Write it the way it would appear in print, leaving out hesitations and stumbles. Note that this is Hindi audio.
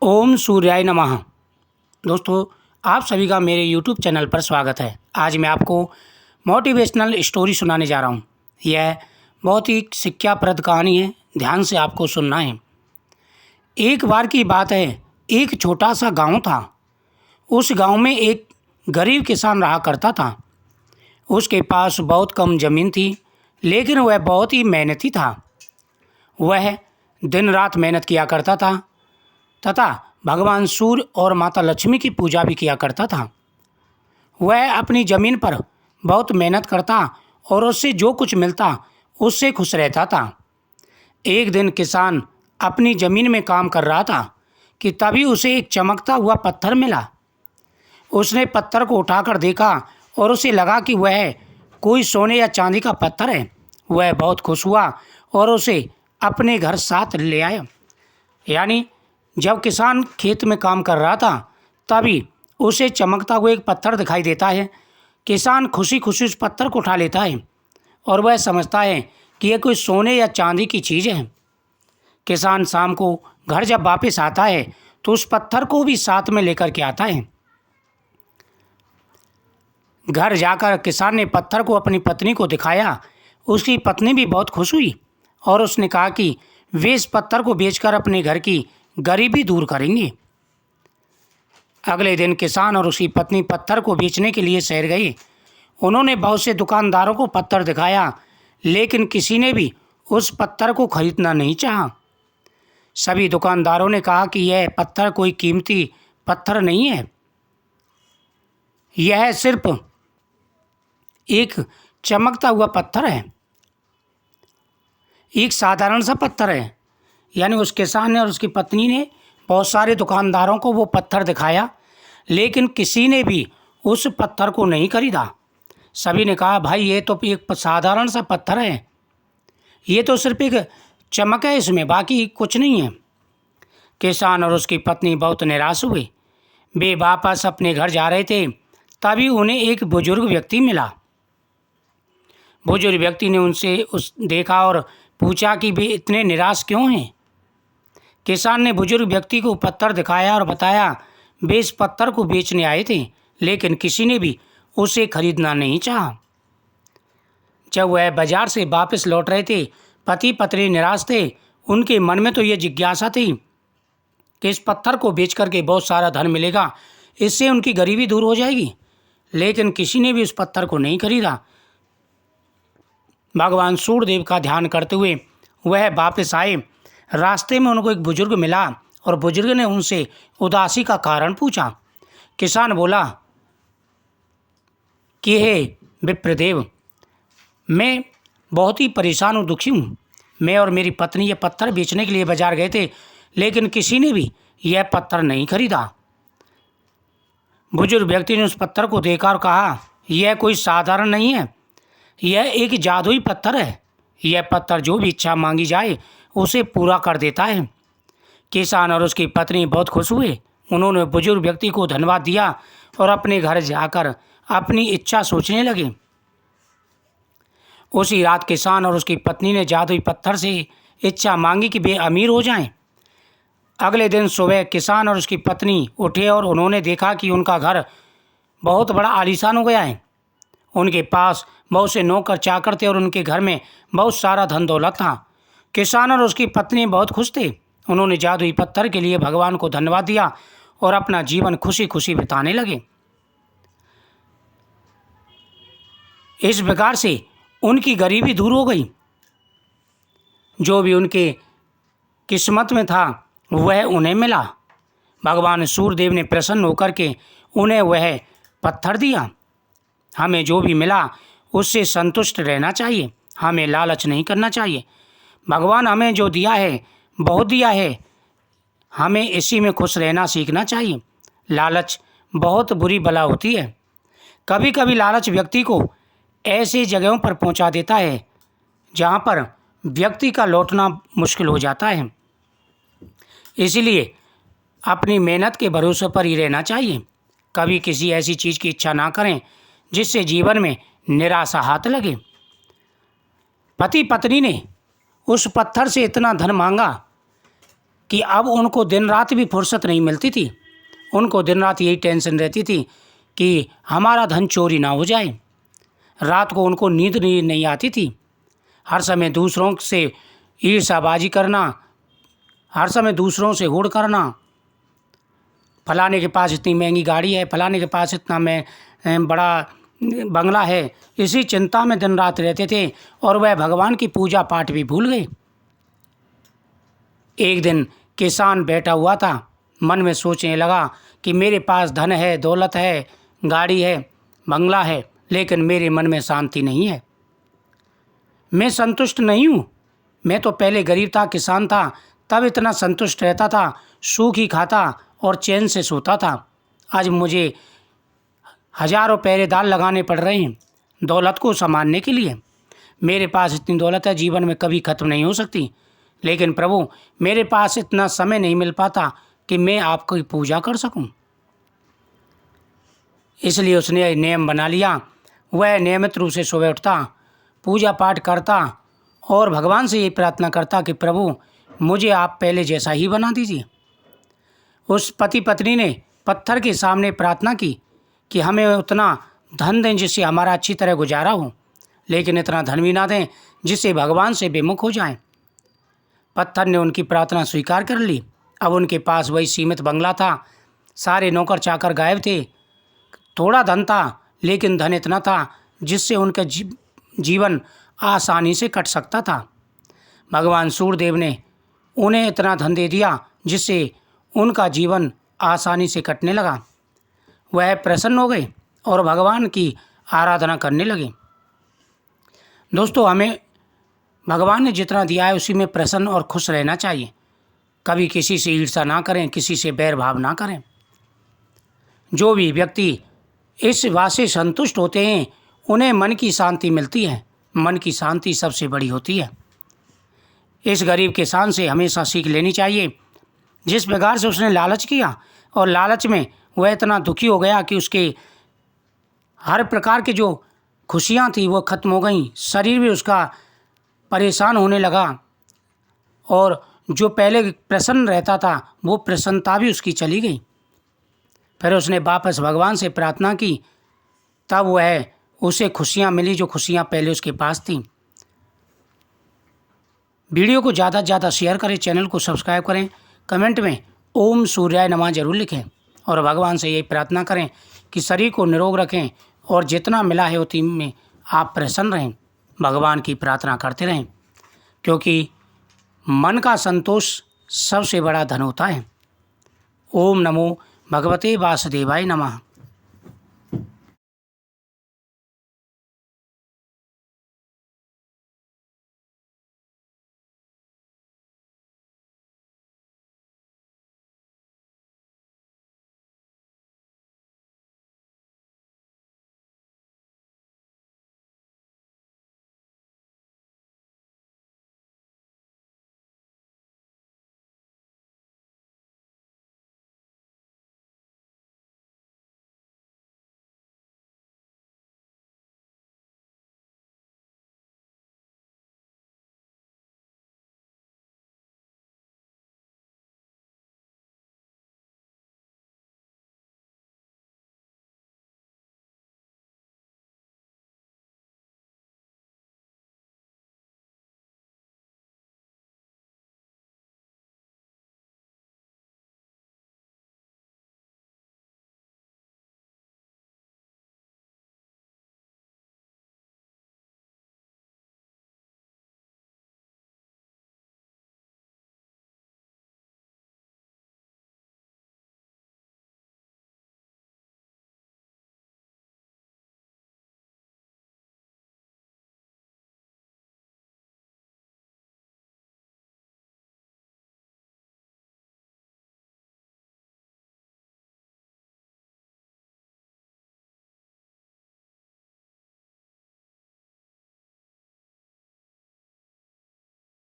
ओम सूर्याय नमः। दोस्तों, आप सभी का मेरे यूट्यूब चैनल पर स्वागत है। आज मैं आपको मोटिवेशनल स्टोरी सुनाने जा रहा हूँ। यह बहुत ही शिक्षाप्रद कहानी है, ध्यान से आपको सुनना है। एक बार की बात है, एक छोटा सा गांव था। उस गांव में एक गरीब किसान रहा करता था। उसके पास बहुत कम ज़मीन थी, लेकिन वह बहुत ही मेहनती था। वह दिन रात मेहनत किया करता था तथा भगवान सूर्य और माता लक्ष्मी की पूजा भी किया करता था। वह अपनी ज़मीन पर बहुत मेहनत करता और उससे जो कुछ मिलता उससे खुश रहता था। एक दिन किसान अपनी ज़मीन में काम कर रहा था कि तभी उसे एक चमकता हुआ पत्थर मिला। उसने पत्थर को उठाकर देखा और उसे लगा कि वह कोई सोने या चांदी का पत्थर है। वह बहुत खुश हुआ और उसे अपने घर साथ ले आया। यानी जब किसान खेत में काम कर रहा था, तभी उसे चमकता हुआ एक पत्थर दिखाई देता है। किसान खुशी खुशी उस पत्थर को उठा लेता है और वह समझता है कि यह कोई सोने या चांदी की चीज़ है। किसान शाम को घर जब वापस आता है तो उस पत्थर को भी साथ में लेकर के आता है। घर जाकर किसान ने पत्थर को अपनी पत्नी को दिखाया। उसकी पत्नी भी बहुत खुश हुई और उसने कहा कि वे इस पत्थर को बेचकर अपने घर की गरीबी दूर करेंगे। अगले दिन किसान और उसकी पत्नी पत्थर को बेचने के लिए शहर गए। उन्होंने बहुत से दुकानदारों को पत्थर दिखाया, लेकिन किसी ने भी उस पत्थर को खरीदना नहीं चाहा। सभी दुकानदारों ने कहा कि यह पत्थर कोई कीमती पत्थर नहीं है, यह सिर्फ एक चमकता हुआ पत्थर है, एक साधारण सा पत्थर है। यानी उस किसान ने और उसकी पत्नी ने बहुत सारे दुकानदारों को वो पत्थर दिखाया, लेकिन किसी ने भी उस पत्थर को नहीं खरीदा। सभी ने कहा, भाई ये तो एक साधारण सा पत्थर है, ये तो सिर्फ एक चमक है, इसमें बाकी कुछ नहीं है। किसान और उसकी पत्नी बहुत निराश हुए। वे वापस अपने घर जा रहे थे, तभी उन्हें एक बुजुर्ग व्यक्ति मिला। बुजुर्ग व्यक्ति ने उनसे देखा और पूछा कि वे इतने निराश क्यों हैं। किसान ने बुजुर्ग व्यक्ति को पत्थर दिखाया और बताया वे इस पत्थर को बेचने आए थे, लेकिन किसी ने भी उसे खरीदना नहीं चाहा। जब वह बाजार से वापस लौट रहे थे, पति पत्नी निराश थे। उनके मन में तो ये जिज्ञासा थी कि इस पत्थर को बेच करके बहुत सारा धन मिलेगा, इससे उनकी गरीबी दूर हो जाएगी, लेकिन किसी ने भी उस पत्थर को नहीं खरीदा। भगवान सूर्यदेव का ध्यान करते हुए वह वापस आए। रास्ते में उनको एक बुजुर्ग मिला और बुजुर्ग ने उनसे उदासी का कारण पूछा। किसान बोला कि हे विप्रदेव, मैं बहुत ही परेशान और दुखी हूँ। मैं और मेरी पत्नी ये पत्थर बेचने के लिए बाजार गए थे, लेकिन किसी ने भी यह पत्थर नहीं खरीदा। बुजुर्ग व्यक्ति ने उस पत्थर को देखा और कहा, यह कोई साधारण नहीं है, यह एक जादुई पत्थर है। यह पत्थर जो भी इच्छा मांगी जाए उसे पूरा कर देता है। किसान और उसकी पत्नी बहुत खुश हुए। उन्होंने बुजुर्ग व्यक्ति को धन्यवाद दिया और अपने घर जाकर अपनी इच्छा सोचने लगे। उसी रात किसान और उसकी पत्नी ने जादुई पत्थर से इच्छा मांगी कि वे अमीर हो जाएं। अगले दिन सुबह किसान और उसकी पत्नी उठे और उन्होंने देखा कि उनका घर बहुत बड़ा आलीशान हो गया है। उनके पास बहुत से नौकर चाकर थे और उनके घर में बहुत सारा धन दौलत था। किसान और उसकी पत्नी बहुत खुश थे। उन्होंने जादुई पत्थर के लिए भगवान को धन्यवाद दिया और अपना जीवन खुशी खुशी बिताने लगे। इस प्रकार से उनकी गरीबी दूर हो गई। जो भी उनके किस्मत में था वह उन्हें मिला। भगवान सूर्यदेव ने प्रसन्न होकर के उन्हें वह पत्थर दिया। हमें जो भी मिला उससे संतुष्ट रहना चाहिए, हमें लालच नहीं करना चाहिए। भगवान हमें जो दिया है, बहुत दिया है, हमें इसी में खुश रहना सीखना चाहिए। लालच बहुत बुरी बला होती है। कभी कभी लालच व्यक्ति को ऐसी जगहों पर पहुंचा देता है जहां पर व्यक्ति का लौटना मुश्किल हो जाता है। इसलिए अपनी मेहनत के भरोसे पर ही रहना चाहिए। कभी किसी ऐसी चीज़ की इच्छा ना करें जिससे जीवन में निराशा हाथ लगे। पति पत्नी ने उस पत्थर से इतना धन मांगा कि अब उनको दिन रात भी फुर्सत नहीं मिलती थी। उनको दिन रात यही टेंशन रहती थी कि हमारा धन चोरी ना हो जाए। रात को उनको नींद नहीं आती थी। हर समय दूसरों से ईर्ष्याबाजी करना, हर समय दूसरों से हुड़ करना, फलाने के पास इतनी महंगी गाड़ी है, फलाने के पास इतना बड़ा बंगला है, इसी चिंता में दिन रात रहते थे और वह भगवान की पूजा पाठ भी भूल गए। एक दिन किसान बैठा हुआ था, मन में सोचने लगा कि मेरे पास धन है, दौलत है, गाड़ी है, बंगला है, लेकिन मेरे मन में शांति नहीं है। मैं संतुष्ट नहीं हूँ। मैं तो पहले गरीब था, किसान था, तब इतना संतुष्ट रहता था, सूखी खाता और चैन से सोता था। आज मुझे हजारों पहरेदार लगाने पड़ रहे हैं दौलत को संभालने के लिए। मेरे पास इतनी दौलत है, जीवन में कभी खत्म नहीं हो सकती, लेकिन प्रभु मेरे पास इतना समय नहीं मिल पाता कि मैं आपकी पूजा कर सकूं। इसलिए उसने नियम बना लिया। वह नियमित रूप से सुबह उठता, पूजा पाठ करता और भगवान से ये प्रार्थना करता कि प्रभु मुझे आप पहले जैसा ही बना दीजिए। उस पति पत्नी ने पत्थर के सामने प्रार्थना की कि हमें उतना धन दें जिससे हमारा अच्छी तरह गुजारा हो, लेकिन इतना धन भी ना दें जिससे भगवान से विमुख हो जाएं। पत्थर ने उनकी प्रार्थना स्वीकार कर ली। अब उनके पास वही सीमित बंगला था, सारे नौकर चाकर गायब थे, थोड़ा धन था, लेकिन धन इतना था जिससे उनका जीवन आसानी से कट सकता था। भगवान सूर्यदेव ने उन्हें इतना धन दे दिया जिससे उनका जीवन आसानी से कटने लगा। वह प्रसन्न हो गए और भगवान की आराधना करने लगे। दोस्तों, हमें भगवान ने जितना दिया है उसी में प्रसन्न और खुश रहना चाहिए। कभी किसी से ईर्ष्या ना करें, किसी से बैर भाव ना करें। जो भी व्यक्ति इस बात से संतुष्ट होते हैं उन्हें मन की शांति मिलती है। मन की शांति सबसे बड़ी होती है। इस गरीब किसान से हमेशा सीख लेनी चाहिए। जिस प्रकार से उसने लालच किया और लालच में वह इतना दुखी हो गया कि उसके हर प्रकार की जो खुशियाँ थी वो खत्म हो गईं, शरीर भी उसका परेशान होने लगा और जो पहले प्रसन्न रहता था वो प्रसन्नता भी उसकी चली गई। फिर उसने वापस भगवान से प्रार्थना की, तब वह उसे खुशियाँ मिली जो खुशियाँ पहले उसके पास थीं। वीडियो को ज़्यादा से ज़्यादा शेयर करें, चैनल को सब्सक्राइब करें, कमेंट में ओम सूर्याय नमः जरूर लिखें और भगवान से यही प्रार्थना करें कि शरीर को निरोग रखें और जितना मिला है उसी में आप प्रसन्न रहें। भगवान की प्रार्थना करते रहें, क्योंकि मन का संतोष सबसे बड़ा धन होता है। ओम नमो भगवते वासुदेवाय नमः।